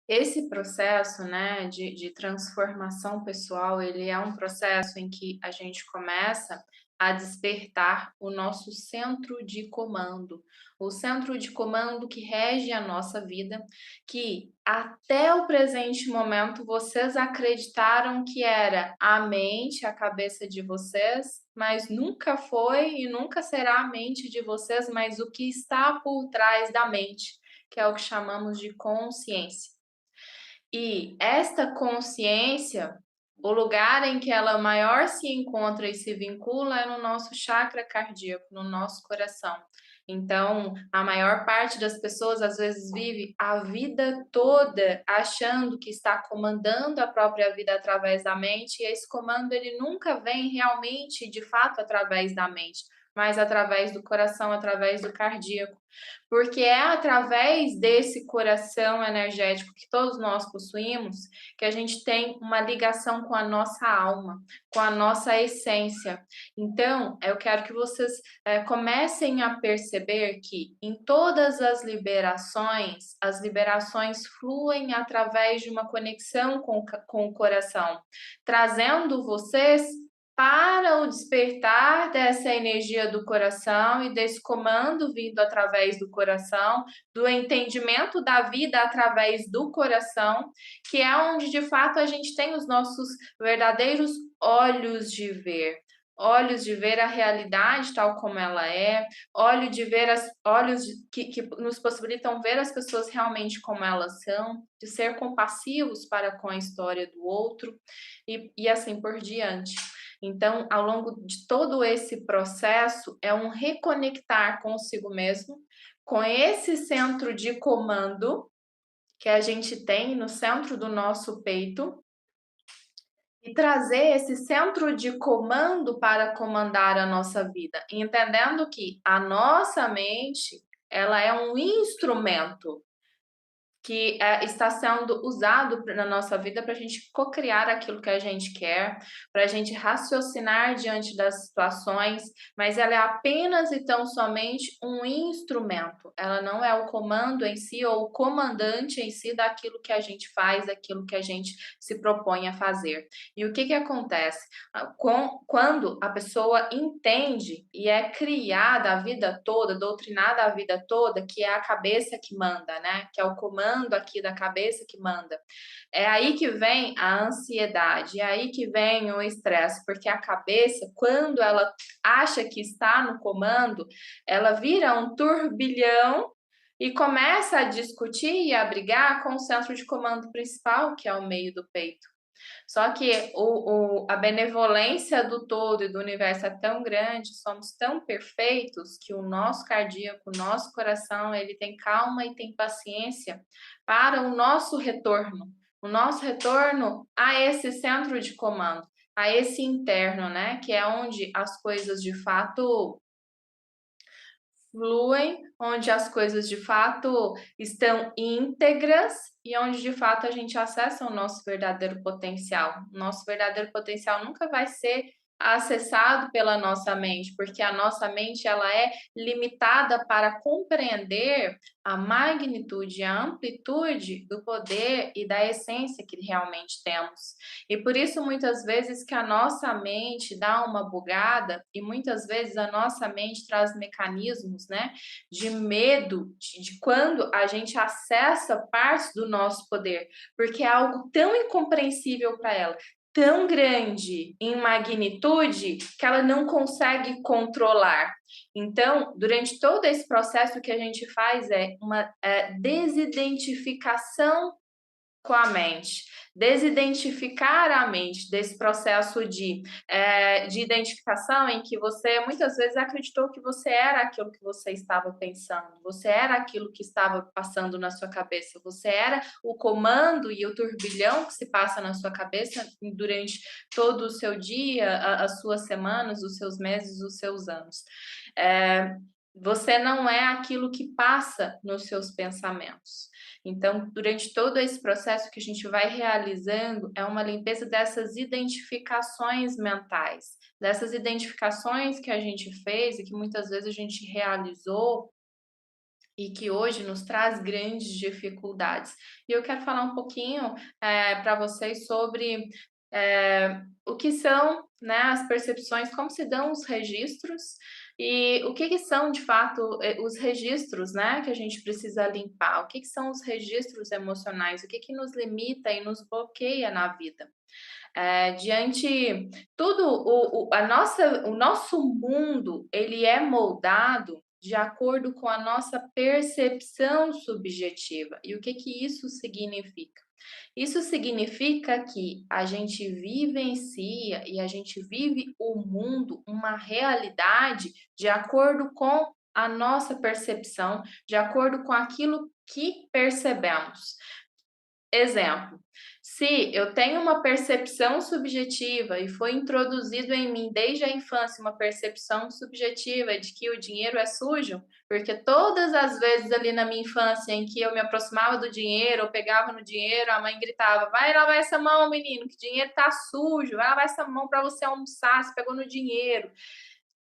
Esse processo, né, de transformação pessoal, ele é um processo em que a gente começa a despertar o nosso centro de comando, o centro de comando que rege a nossa vida, que até o presente momento vocês acreditaram que era a mente, a cabeça de vocês, mas nunca foi e nunca será a mente de vocês, mas o que está por trás da mente, que é o que chamamos de consciência. E esta consciência, o lugar em que ela maior se encontra e se vincula é no nosso chakra cardíaco, no nosso coração. Então, a maior parte das pessoas às vezes vive a vida toda achando que está comandando a própria vida através da mente, e esse comando ele nunca vem realmente, de fato, através da mente, mas através do coração, através do cardíaco. Porque é através desse coração energético que todos nós possuímos que a gente tem uma ligação com a nossa alma, com a nossa essência. Então, eu quero que vocês comecem a perceber que em todas as liberações fluem através de uma conexão com o coração, trazendo vocês para o despertar dessa energia do coração e desse comando vindo através do coração, do entendimento da vida através do coração, que é onde de fato a gente tem os nossos verdadeiros olhos de ver. Olhos de ver a realidade tal como ela é, que nos possibilitam ver as pessoas realmente como elas são, de ser compassivos para com a história do outro e assim por diante. Então, ao longo de todo esse processo, é um reconectar consigo mesmo, com esse centro de comando que a gente tem no centro do nosso peito, e trazer esse centro de comando para comandar a nossa vida, entendendo que a nossa mente, ela é um instrumento que está sendo usado na nossa vida para a gente cocriar aquilo que a gente quer, para a gente raciocinar diante das situações, mas ela é apenas e tão somente um instrumento. Ela não é o comando em si ou o comandante em si daquilo que a gente faz, daquilo que a gente se propõe a fazer. E o que que acontece? Quando a pessoa entende e é criada a vida toda, doutrinada a vida toda, que é a cabeça que manda, né? Que é o comando aqui da cabeça que manda. É aí que vem a ansiedade, é aí que vem o estresse, porque a cabeça, quando ela acha que está no comando, ela vira um turbilhão e começa a discutir e a brigar com o centro de comando principal, que é o meio do peito. Só que a benevolência do todo e do universo é tão grande, somos tão perfeitos, que o nosso cardíaco, o nosso coração, ele tem calma e tem paciência para o nosso retorno a esse centro de comando, a esse interno, né? Que é onde as coisas de fato fluem, onde as coisas de fato estão íntegras e onde de fato a gente acessa o nosso verdadeiro potencial. O nosso verdadeiro potencial nunca vai ser acessado pela nossa mente, porque a nossa mente ela é limitada para compreender a magnitude e a amplitude do poder e da essência que realmente temos. E por isso muitas vezes que a nossa mente dá uma bugada e muitas vezes a nossa mente traz mecanismos, né, de medo de quando a gente acessa partes do nosso poder, porque é algo tão incompreensível para ela, tão grande em magnitude que ela não consegue controlar. Então, durante todo esse processo, o que a gente faz é uma desidentificação com a mente, desidentificar a mente desse processo de identificação em que você muitas vezes acreditou que você era aquilo que você estava pensando, você era aquilo que estava passando na sua cabeça, você era o comando e o turbilhão que se passa na sua cabeça durante todo o seu dia, as suas semanas, os seus meses, os seus anos. É, você não é aquilo que passa nos seus pensamentos. Então, durante todo esse processo que a gente vai realizando, é uma limpeza dessas identificações mentais, dessas identificações que a gente fez e que muitas vezes a gente realizou e que hoje nos traz grandes dificuldades. E eu quero falar um pouquinho para vocês sobre o que são, né, as percepções, como se dão os registros e o que são de fato os registros, né, que a gente precisa limpar. O que são os registros emocionais? O que nos limita e nos bloqueia na vida? Diante tudo o nosso mundo, ele é moldado de acordo com a nossa percepção subjetiva. E o que isso significa? Isso significa que a gente vivencia e a gente vive o mundo, uma realidade, de acordo com a nossa percepção, de acordo com aquilo que percebemos. Exemplo, se eu tenho uma percepção subjetiva e foi introduzido em mim desde a infância uma percepção subjetiva de que o dinheiro é sujo, porque todas as vezes ali na minha infância em que eu me aproximava do dinheiro, eu pegava no dinheiro, a mãe gritava: vai lavar essa mão, menino, que o dinheiro tá sujo, vai lavar essa mão para você almoçar, você pegou no dinheiro.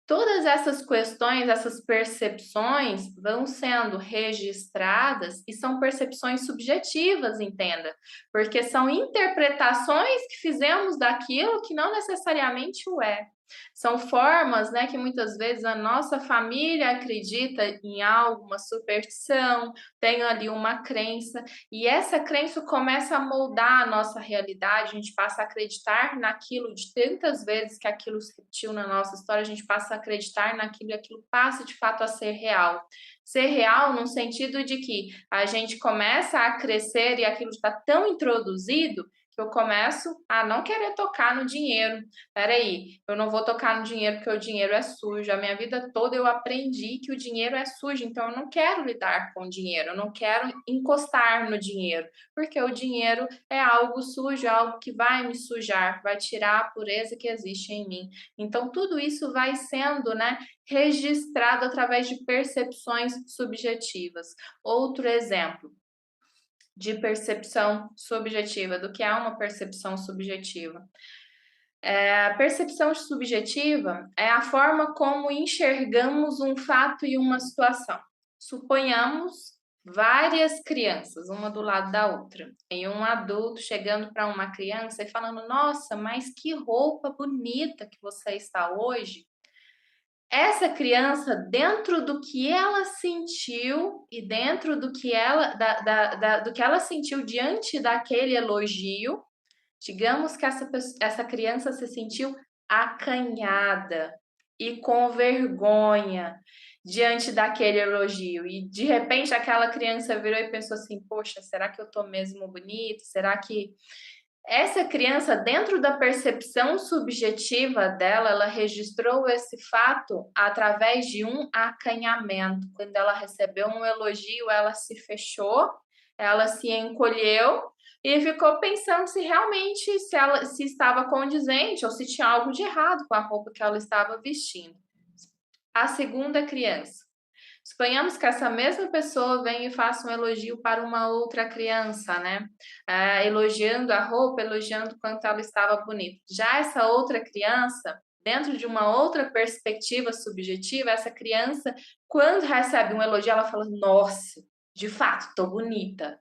Todas essas questões, essas percepções vão sendo registradas e são percepções subjetivas, entenda, porque são interpretações que fizemos daquilo que não necessariamente o é. São formas, né, que muitas vezes a nossa família acredita em algo, uma superstição, tem ali uma crença, e essa crença começa a moldar a nossa realidade, a gente passa a acreditar naquilo de tantas vezes que aquilo se repetiu na nossa história, a gente passa a acreditar naquilo e aquilo passa de fato a ser real. Ser real no sentido de que a gente começa a crescer e aquilo está tão introduzido que eu começo a não querer tocar no dinheiro. Peraí, eu não vou tocar no dinheiro porque o dinheiro é sujo. A minha vida toda eu aprendi que o dinheiro é sujo, então eu não quero lidar com o dinheiro, eu não quero encostar no dinheiro, porque o dinheiro é algo sujo, é algo que vai me sujar, vai tirar a pureza que existe em mim. Então tudo isso vai sendo, né, registrado através de percepções subjetivas. Outro exemplo de percepção subjetiva, do que é uma percepção subjetiva. A percepção subjetiva é a forma como enxergamos um fato e uma situação. Suponhamos várias crianças, uma do lado da outra, e um adulto chegando para uma criança e falando: Nossa, mas que roupa bonita que você está hoje. Essa criança, dentro do que ela sentiu e dentro do que do que ela sentiu diante daquele elogio, digamos que essa criança se sentiu acanhada e com vergonha diante daquele elogio. E de repente aquela criança virou e pensou assim: Poxa, será que eu tô mesmo bonito? Será que essa criança, dentro da percepção subjetiva dela, ela registrou esse fato através de um acanhamento. Quando ela recebeu um elogio, ela se fechou, ela se encolheu e ficou pensando se realmente se estava condizente ou se tinha algo de errado com a roupa que ela estava vestindo. A segunda criança. Suponhamos que essa mesma pessoa venha e faça um elogio para uma outra criança, né? Elogiando a roupa, elogiando quanto ela estava bonita. Já essa outra criança, dentro de uma outra perspectiva subjetiva, essa criança, quando recebe um elogio, ela fala: Nossa, de fato, estou bonita.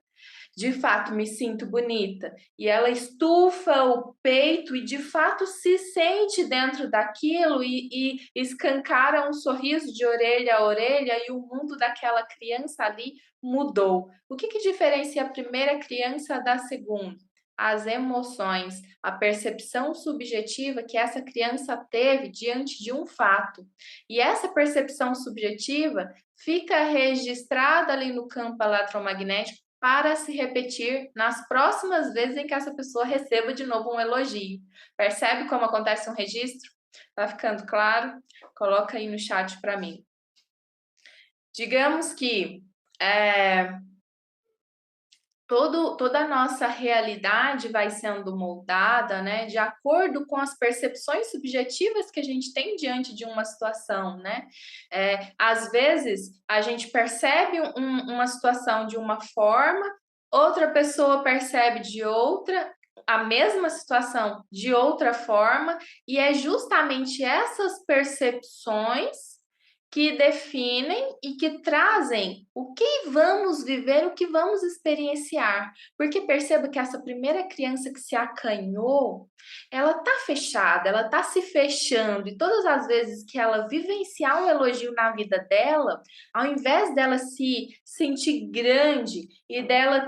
De fato, me sinto bonita. E ela estufa o peito e de fato se sente dentro daquilo e escancara um sorriso de orelha a orelha e o mundo daquela criança ali mudou. O que diferencia a primeira criança da segunda? As emoções, a percepção subjetiva que essa criança teve diante de um fato. E essa percepção subjetiva fica registrada ali no campo eletromagnético para se repetir nas próximas vezes em que essa pessoa receba de novo um elogio. Percebe como acontece um registro? Tá ficando claro? Coloca aí no chat para mim. Digamos que toda a nossa realidade vai sendo moldada, né, de acordo com as percepções subjetivas que a gente tem diante de uma situação, né? Às vezes, a gente percebe uma situação de uma forma, outra pessoa percebe de outra, a mesma situação de outra forma, e é justamente essas percepções que definem e que trazem o que vamos viver, o que vamos experienciar. Porque perceba que essa primeira criança que se acanhou, ela tá fechada, ela tá se fechando, e todas as vezes que ela vivenciar um elogio na vida dela, ao invés dela se sentir grande e dela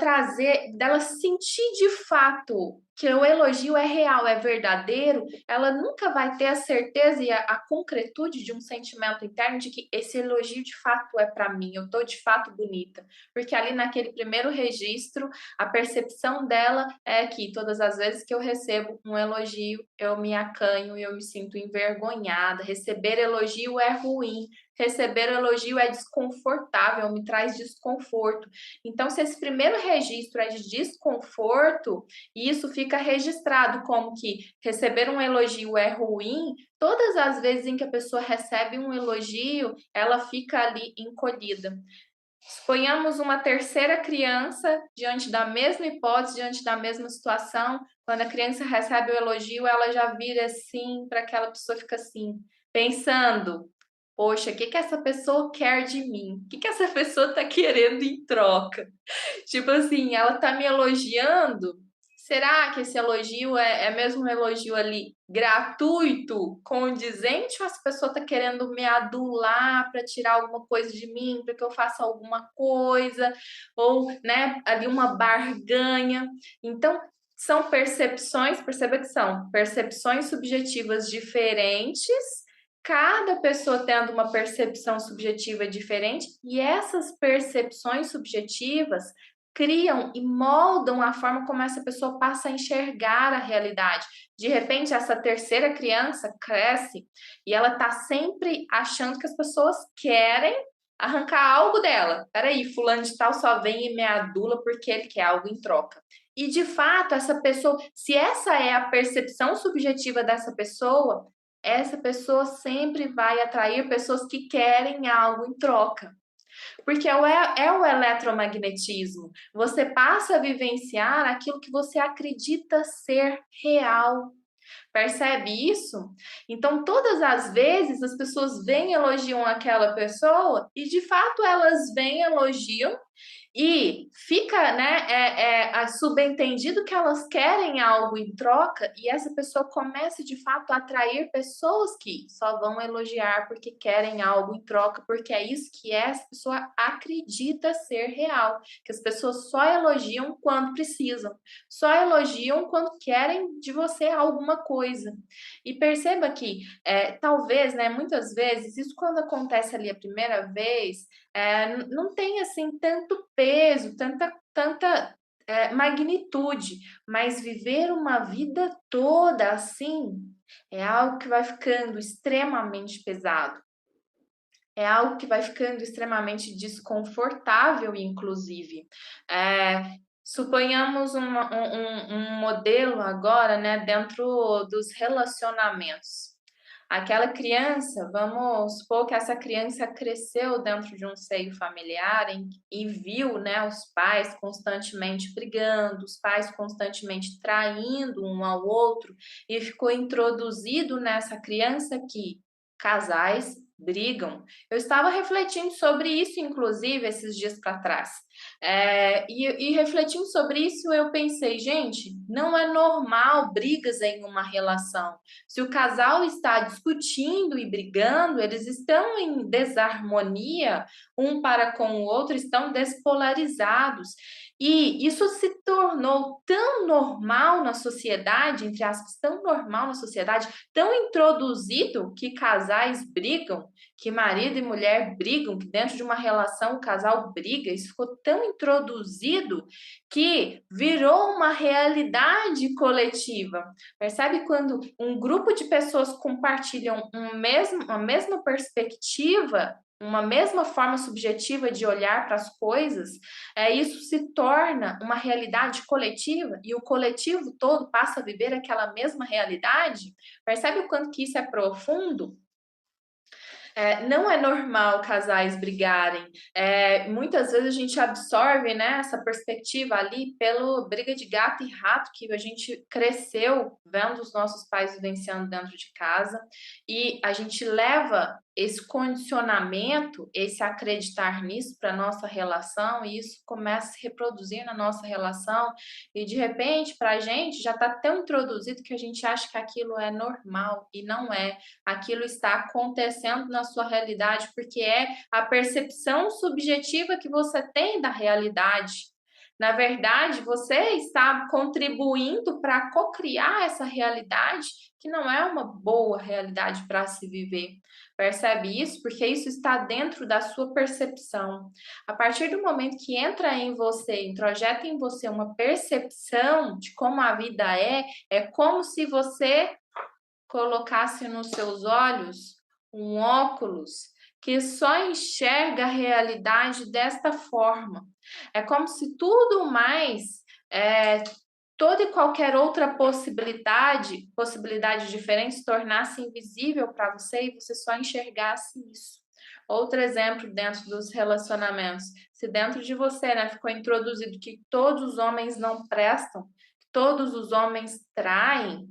sentir de fato que o elogio é real, é verdadeiro, ela nunca vai ter a certeza e a concretude de um sentimento interno de que esse elogio de fato é para mim, eu tô de fato bonita. Porque ali naquele primeiro registro, a percepção dela é que todas as vezes que eu recebo um elogio, eu me acanho, eu me sinto envergonhada. Receber elogio é ruim, receber elogio é desconfortável, me traz desconforto. Então, se esse primeiro registro é de desconforto, e isso fica registrado como que receber um elogio é ruim, todas as vezes em que a pessoa recebe um elogio, ela fica ali encolhida. Suponhamos uma terceira criança diante da mesma hipótese, diante da mesma situação, quando a criança recebe o elogio, ela já vira assim, para aquela pessoa fica assim, pensando: poxa, o que que essa pessoa quer de mim? O que que essa pessoa está querendo em troca? Tipo assim, ela tá me elogiando. Será que esse elogio é mesmo um elogio ali gratuito, condizente, ou essa pessoa tá querendo me adular para tirar alguma coisa de mim, para que eu faça alguma coisa, ou, né, ali uma barganha. Então, são percepções, perceba que são percepções subjetivas diferentes, cada pessoa tendo uma percepção subjetiva diferente, e essas percepções subjetivas criam e moldam a forma como essa pessoa passa a enxergar a realidade. De repente, essa terceira criança cresce e ela tá sempre achando que as pessoas querem arrancar algo dela. Peraí, fulano de tal só vem e me adula porque ele quer algo em troca. E de fato, essa pessoa, se essa é a percepção subjetiva dessa pessoa, essa pessoa sempre vai atrair pessoas que querem algo em troca. Porque é o eletromagnetismo. Você passa a vivenciar aquilo que você acredita ser real. Percebe isso? Então, todas as vezes as pessoas vêm e elogiam aquela pessoa, e de fato elas vêm e elogiam, e fica, né, subentendido que elas querem algo em troca, e essa pessoa começa de fato a atrair pessoas que só vão elogiar porque querem algo em troca, porque é isso que essa pessoa acredita ser real, que as pessoas só elogiam quando precisam, só elogiam quando querem de você alguma coisa. E perceba que, talvez, né, muitas vezes, isso quando acontece ali a primeira vez, não tem assim tanto peso, magnitude, mas viver uma vida toda assim é algo que vai ficando extremamente pesado. É algo que vai ficando extremamente desconfortável, inclusive. Suponhamos um modelo agora, né, dentro dos relacionamentos. Aquela criança, vamos supor que essa criança cresceu dentro de um seio familiar e viu, né, os pais constantemente brigando, os pais constantemente traindo um ao outro, e ficou introduzido nessa criança que casais brigam. Eu estava refletindo sobre isso, inclusive, esses dias para trás. E refletindo sobre isso, eu pensei, gente, não é normal brigas em uma relação. Se o casal está discutindo e brigando, eles estão em desarmonia um para com o outro, estão despolarizados. E isso se tornou tão normal na sociedade, entre aspas, tão normal na sociedade, tão introduzido que casais brigam, que marido e mulher brigam, que dentro de uma relação o casal briga, isso ficou tão introduzido que virou uma realidade coletiva. Percebe quando um grupo de pessoas compartilham uma mesma perspectiva, uma mesma forma subjetiva de olhar para as coisas, isso se torna uma realidade coletiva e o coletivo todo passa a viver aquela mesma realidade? Percebe o quanto que isso é profundo? Não é normal casais brigarem. Muitas vezes a gente absorve, né, essa perspectiva ali pelo briga de gato e rato que a gente cresceu vendo os nossos pais vivenciando dentro de casa, e a gente leva esse condicionamento, esse acreditar nisso para nossa relação, e isso começa a se reproduzir na nossa relação, e de repente, para a gente, já está tão introduzido que a gente acha que aquilo é normal, e não é. Aquilo está acontecendo na sua realidade, porque é a percepção subjetiva que você tem da realidade. Na verdade, você está contribuindo para cocriar essa realidade que não é uma boa realidade para se viver. Percebe isso? Porque isso está dentro da sua percepção. A partir do momento que entra em você, introjeta em você uma percepção de como a vida é como se você colocasse nos seus olhos um óculos que só enxerga a realidade desta forma. É como se tudo mais, toda e qualquer outra possibilidade diferente, se tornasse invisível para você e você só enxergasse isso. Outro exemplo dentro dos relacionamentos, se dentro de você, né, ficou introduzido que todos os homens não prestam, que todos os homens traem,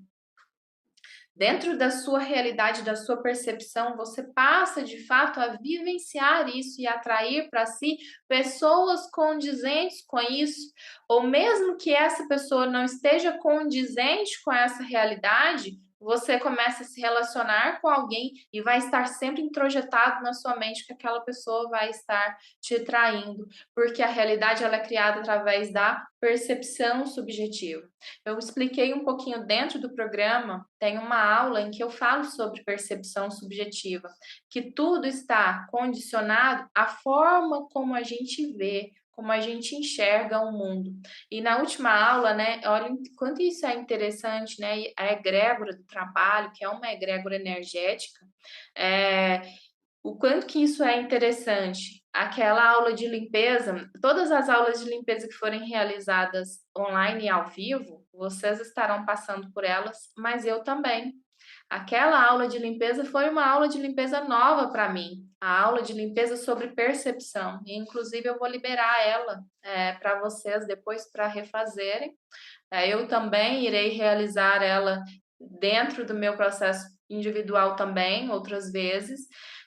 dentro da sua realidade, da sua percepção, você passa de fato a vivenciar isso e atrair para si pessoas condizentes com isso, ou mesmo que essa pessoa não esteja condizente com essa realidade, você começa a se relacionar com alguém e vai estar sempre introjetado na sua mente que aquela pessoa vai estar te traindo, porque a realidade ela é criada através da percepção subjetiva. Eu expliquei um pouquinho dentro do programa, tem uma aula em que eu falo sobre percepção subjetiva, que tudo está condicionado à forma como a gente vê, como a gente enxerga o mundo. E na última aula, né, olha quanto isso é interessante, né? A egrégora do trabalho, que é uma egrégora energética, é, o quanto que isso é interessante. Aquela aula de limpeza, todas as aulas de limpeza que forem realizadas online e ao vivo, vocês estarão passando por elas, mas eu também. Aquela aula de limpeza foi uma aula de limpeza nova para mim, a aula de limpeza sobre percepção. E, inclusive, eu vou liberar ela para vocês depois para refazerem. Eu também irei realizar ela dentro do meu processo individual também, outras vezes,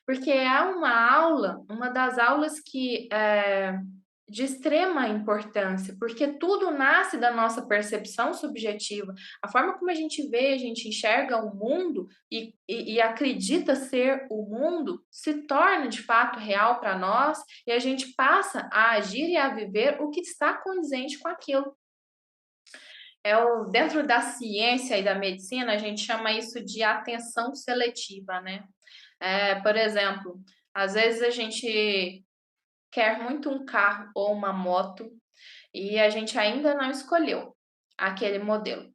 porque é uma aula, uma das aulas que de extrema importância, porque tudo nasce da nossa percepção subjetiva. A forma como a gente vê, a gente enxerga o mundo e acredita ser o mundo se torna de fato real para nós e a gente passa a agir e a viver o que está condizente com aquilo. Dentro da ciência e da medicina, a gente chama isso de atenção seletiva, né? Por exemplo, às vezes a gente quer muito um carro ou uma moto e a gente ainda não escolheu aquele modelo.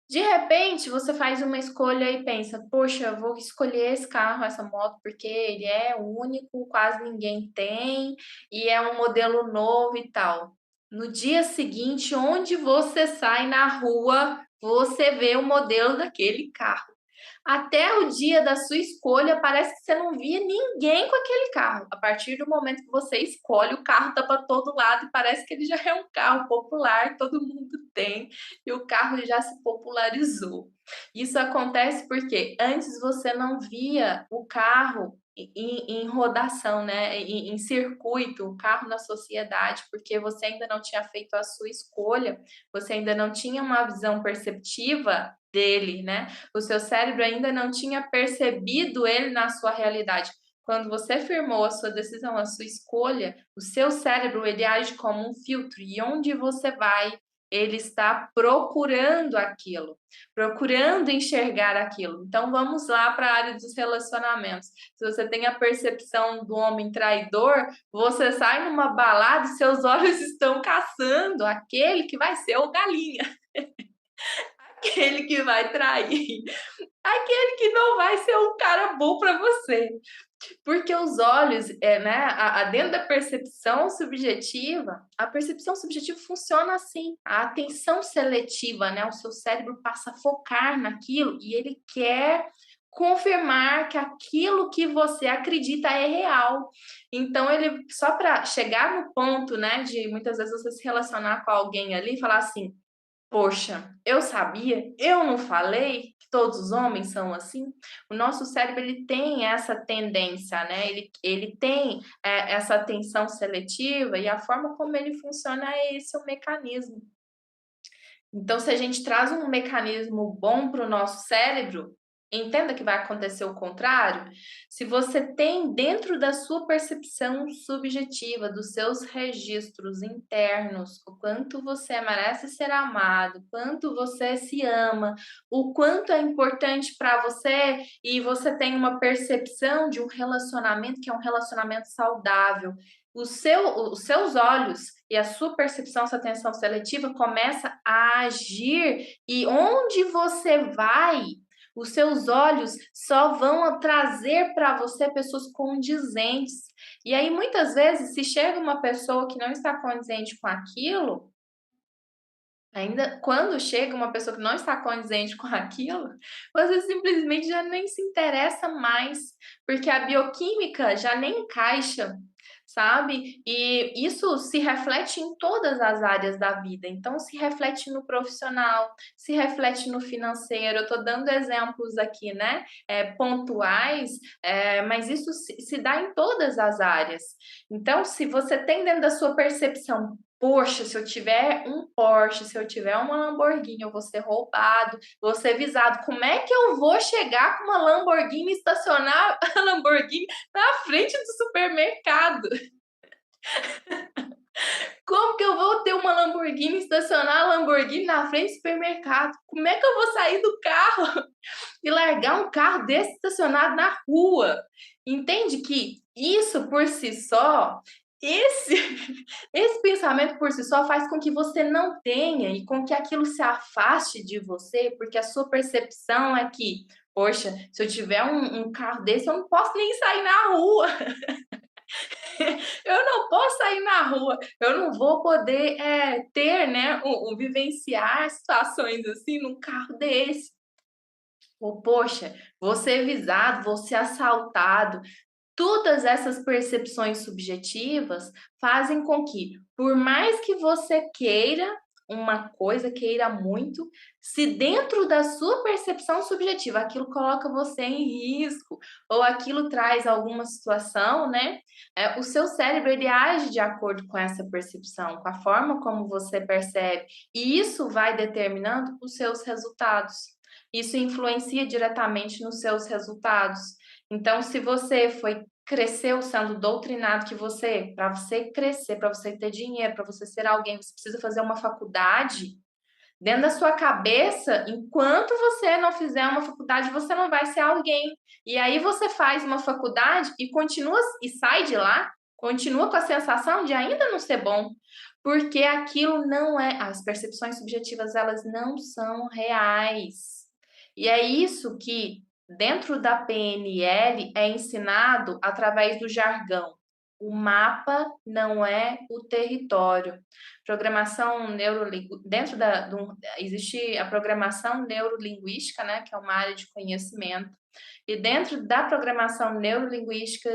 De repente, você faz uma escolha e pensa: poxa, eu vou escolher esse carro, essa moto, porque ele é único, quase ninguém tem, e é um modelo novo e tal. No dia seguinte, onde você sai na rua, você vê o modelo daquele carro. Até o dia da sua escolha, parece que você não via ninguém com aquele carro. A partir do momento que você escolhe, o carro tá para todo lado e parece que ele já é um carro popular, todo mundo tem, e o carro já se popularizou. Isso acontece porque antes você não via o carro em rodação, né? Em circuito, o carro na sociedade, porque você ainda não tinha feito a sua escolha, você ainda não tinha uma visão perceptiva dele, né? O seu cérebro ainda não tinha percebido ele na sua realidade. Quando você firmou a sua decisão, a sua escolha, o seu cérebro ele age como um filtro e onde você vai, ele está procurando aquilo, procurando enxergar aquilo. Então vamos lá para a área dos relacionamentos. Se você tem a percepção do homem traidor, você sai numa balada e seus olhos estão caçando aquele que vai ser o galinha. Aquele que vai trair, aquele que não vai ser um cara bom para você. Porque os olhos, né, dentro da percepção subjetiva, a percepção subjetiva funciona assim, a atenção seletiva, né, o seu cérebro passa a focar naquilo e ele quer confirmar que aquilo que você acredita é real. Então ele só para chegar no ponto, né, de muitas vezes você se relacionar com alguém ali e falar assim: Poxa, eu sabia, eu não falei que todos os homens são assim? O nosso cérebro ele tem essa tendência, né, ele tem, essa atenção seletiva e a forma como ele funciona é esse o mecanismo. Então, se a gente traz um mecanismo bom para o nosso cérebro, entenda que vai acontecer o contrário. Se você tem dentro da sua percepção subjetiva, dos seus registros internos, o quanto você merece ser amado, quanto você se ama, o quanto é importante para você e você tem uma percepção de um relacionamento que é um relacionamento saudável, os seus olhos e a sua percepção, essa atenção seletiva começa a agir e onde você vai, os seus olhos só vão trazer para você pessoas condizentes. E aí, muitas vezes, se chega uma pessoa que não está condizente com aquilo, ainda quando chega uma pessoa que não está condizente com aquilo, você simplesmente já nem se interessa mais, porque a bioquímica já nem encaixa, sabe? E isso se reflete em todas as áreas da vida. Então, se reflete no profissional, se reflete no financeiro. Eu estou dando exemplos aqui, né? Pontuais, mas isso se dá em todas as áreas. Então, se você tem dentro da sua percepção, poxa, se eu tiver um Porsche, se eu tiver uma Lamborghini, eu vou ser roubado, vou ser visado. Como é que eu vou chegar com uma Lamborghini e estacionar a Lamborghini na frente do supermercado? Como que eu vou ter uma Lamborghini, estacionar a Lamborghini na frente do supermercado? Como é que eu vou sair do carro e largar um carro desse estacionado na rua? Entende que isso por si só, esse esse pensamento por si só faz com que você não tenha e com que aquilo se afaste de você, porque a sua percepção é que: "Poxa, se eu tiver um carro desse, eu não posso nem sair na rua". Eu não posso sair na rua, eu não vou poder, ter, né, vivenciar situações assim num carro desse. Ou, poxa, vou ser visado, vou ser assaltado. Todas essas percepções subjetivas fazem com que, por mais que você queira uma coisa, queira muito, se dentro da sua percepção subjetiva aquilo coloca você em risco, ou aquilo traz alguma situação, né? O seu cérebro ele age de acordo com essa percepção, com a forma como você percebe, e isso vai determinando os seus resultados. Isso influencia diretamente nos seus resultados. Então, se você foi cresceu sendo doutrinado que você, para você crescer, para você ter dinheiro, para você ser alguém, você precisa fazer uma faculdade, dentro da sua cabeça, enquanto você não fizer uma faculdade, você não vai ser alguém. E aí você faz uma faculdade e continua e sai de lá, continua com a sensação de ainda não ser bom, porque aquilo não é, as percepções subjetivas, elas não são reais. E é isso que dentro da PNL é ensinado através do jargão. O mapa não é o território. Programação neurolinguística, dentro existe a programação neurolinguística, né, que é uma área de conhecimento, e dentro da programação neurolinguística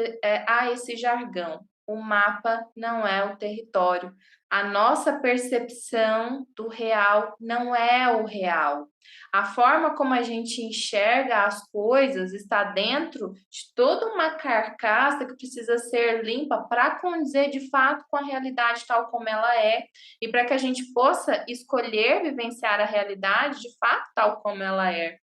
há esse jargão. O mapa não é o território. A nossa percepção do real não é o real. A forma como a gente enxerga as coisas está dentro de toda uma carcaça que precisa ser limpa para condizer de fato com a realidade tal como ela é e para que a gente possa escolher vivenciar a realidade de fato tal como ela é.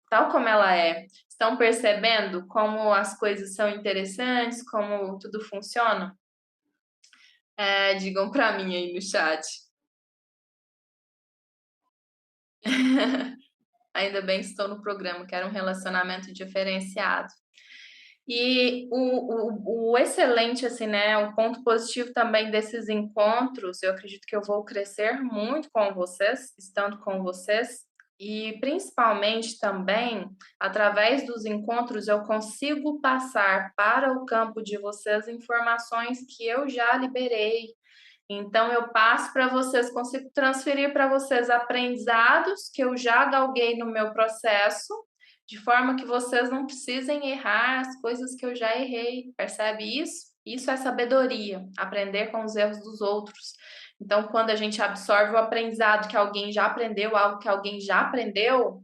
Tal como ela é. Estão percebendo como as coisas são interessantes, como tudo funciona? Digam para mim aí no chat. Ainda bem que estou no programa, quero um relacionamento diferenciado. E o excelente, assim, né, o ponto positivo também desses encontros, eu acredito que eu vou crescer muito com vocês, estando com vocês, e principalmente também, através dos encontros, eu consigo passar para o campo de vocês informações que eu já liberei. Então eu passo para vocês, consigo transferir para vocês aprendizados que eu já galguei no meu processo, de forma que vocês não precisem errar as coisas que eu já errei, percebe isso? Isso é sabedoria, aprender com os erros dos outros. Então, quando a gente absorve o aprendizado que alguém já aprendeu, algo que alguém já aprendeu,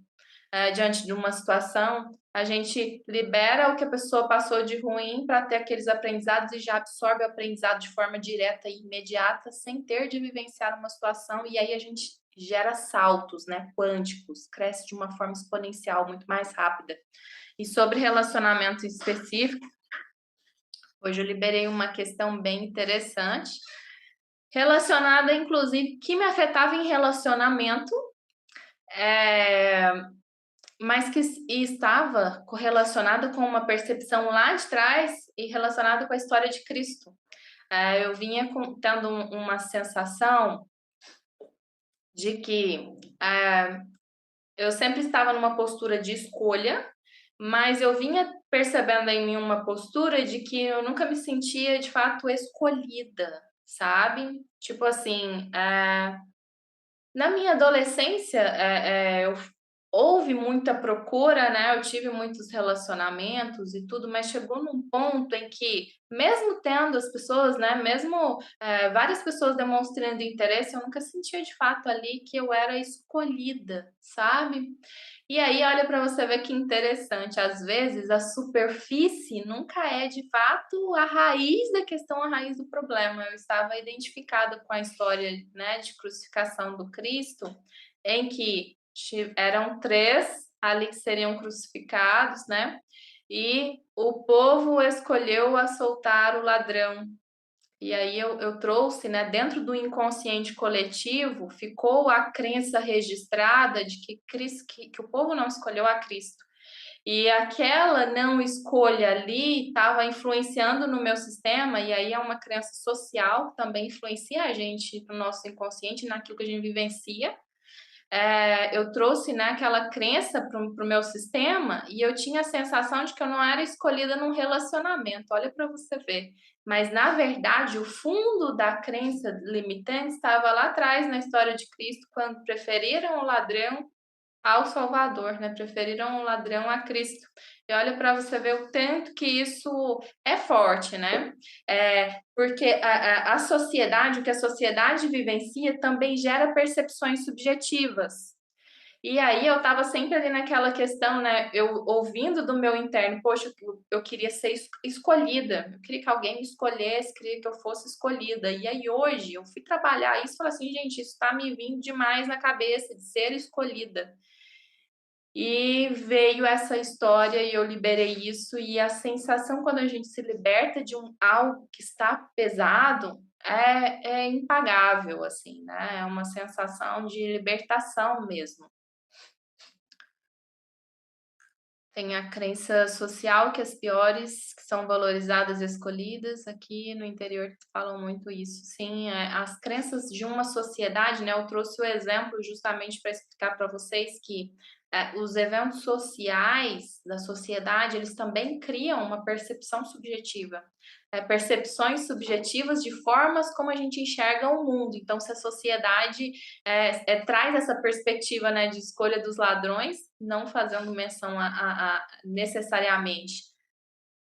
diante de uma situação, a gente libera o que a pessoa passou de ruim para ter aqueles aprendizados e já absorve o aprendizado de forma direta e imediata, sem ter de vivenciar uma situação, e aí a gente gera saltos, né, quânticos, cresce de uma forma exponencial, muito mais rápida. E sobre relacionamento específico, hoje eu liberei uma questão bem interessante, relacionada, inclusive, que me afetava em relacionamento, é, mas que estava correlacionado com uma percepção lá de trás e relacionado com a história de Cristo. Eu vinha tendo uma sensação de que eu sempre estava numa postura de escolha, mas eu vinha percebendo em mim uma postura de que eu nunca me sentia de fato escolhida, sabe? Tipo assim, na minha adolescência, houve muita procura, né? Eu tive muitos relacionamentos e tudo, mas chegou num ponto em que, mesmo tendo as pessoas, né? Mesmo várias pessoas demonstrando interesse, eu nunca sentia de fato ali que eu era escolhida, sabe? E aí, olha para você ver que interessante, às vezes a superfície nunca é de fato a raiz da questão, a raiz do problema. Eu estava identificada com a história, né, de crucificação do Cristo, em que eram 3 ali que seriam crucificados, né? E o povo escolheu a soltar o ladrão. E aí eu trouxe, né, dentro do inconsciente coletivo, ficou a crença registrada de que, que o povo não escolheu a Cristo. E aquela não escolha ali estava influenciando no meu sistema, e aí é uma crença social que também influencia a gente no nosso inconsciente, naquilo que a gente vivencia. Eu trouxe, né, aquela crença para o meu sistema e eu tinha a sensação de que eu não era escolhida num relacionamento. Olha para você ver. Mas, na verdade, o fundo da crença limitante estava lá atrás na história de Cristo, quando preferiram o ladrão ao Salvador, né? Preferiram o ladrão a Cristo. E olha para você ver o tanto que isso é forte, né? Porque a sociedade, o que a sociedade vivencia, também gera percepções subjetivas. E aí eu estava sempre ali naquela questão, né? Eu ouvindo do meu interno, poxa, eu queria ser escolhida, eu queria que alguém me escolhesse, queria que eu fosse escolhida. E aí hoje eu fui trabalhar isso e falei assim, gente, isso está me vindo demais na cabeça de ser escolhida. E veio essa história e eu liberei isso, e a sensação quando a gente se liberta de algo que está pesado é impagável, assim, né? É uma sensação de libertação mesmo. Tem a crença social que as piores que são valorizadas e escolhidas, aqui no interior falam muito isso. Sim, as crenças de uma sociedade, né? Eu trouxe o exemplo justamente para explicar para vocês que os eventos sociais da sociedade, eles também criam uma percepção subjetiva. Percepções subjetivas de formas como a gente enxerga o mundo. Então, se a sociedade traz essa perspectiva, né, de escolha dos ladrões, não fazendo menção a necessariamente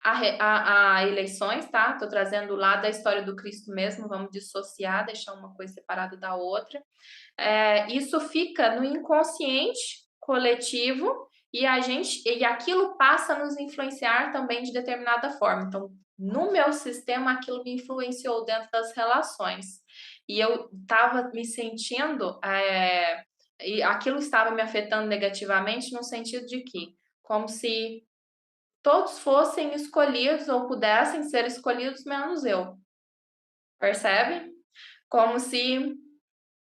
a eleições, tá? Estou trazendo lá da história do Cristo mesmo, vamos dissociar, deixar uma coisa separada da outra. Isso fica no inconsciente coletivo e aquilo passa a nos influenciar também de determinada forma. Então, no meu sistema, aquilo me influenciou dentro das relações. E eu estava me sentindo, e aquilo estava me afetando negativamente no sentido de que, como se todos fossem escolhidos ou pudessem ser escolhidos menos eu. Percebe? Como se,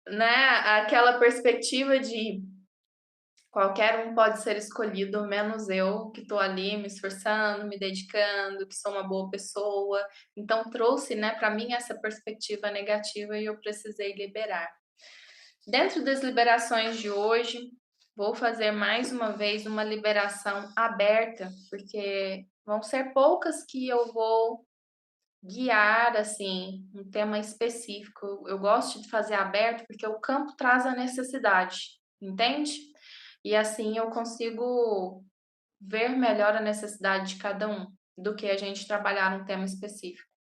né, aquela perspectiva de qualquer um pode ser escolhido, menos eu, que estou ali me esforçando, me dedicando, que sou uma boa pessoa. Então trouxe, né, para mim essa perspectiva negativa e eu precisei liberar. Dentro das liberações de hoje, vou fazer mais uma vez uma liberação aberta, porque vão ser poucas que eu vou guiar, assim, um tema específico. Eu gosto de fazer aberto porque o campo traz a necessidade, entende? E assim eu consigo ver melhor a necessidade de cada um, do que a gente trabalhar um tema específico.